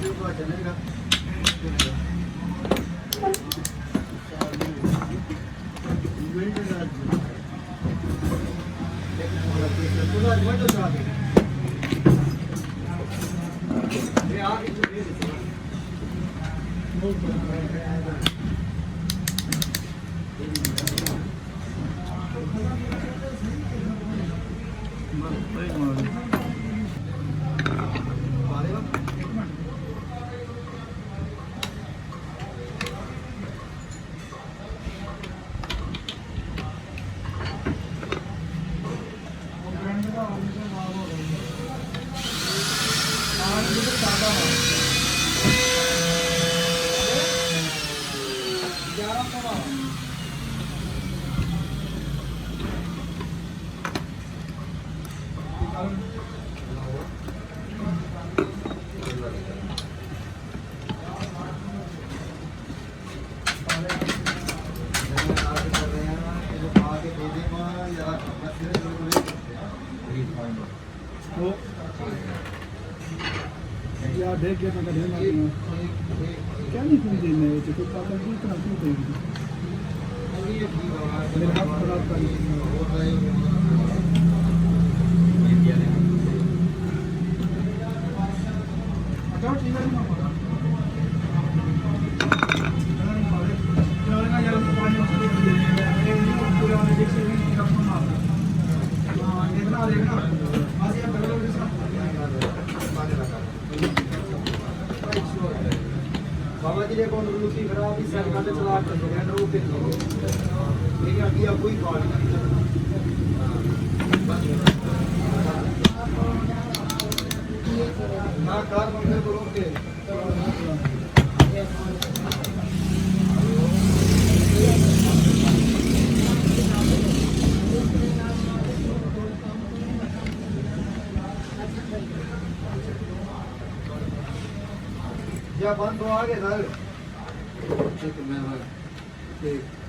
चलेगा यार देख गया मैं कभी क्या नहीं सुन देने तो कुछ पता नहीं इतना क्यों देंगे मेरे हाथ खराब कर अच्छा ठीक है ना चलेगा यार पानी उसको दे देंगे पूरे वाले देख से नहीं कम मारना हां देखना आज यार बगल में सब पानी लगा बाबा जी ने कौन रूसी खराब इस साल का चला कर दिया ना रुके लेकिन अभी अब कोई कॉल नहीं हां कार बंद करो के या बंद हो आगे सर ठीक है मैं ठीक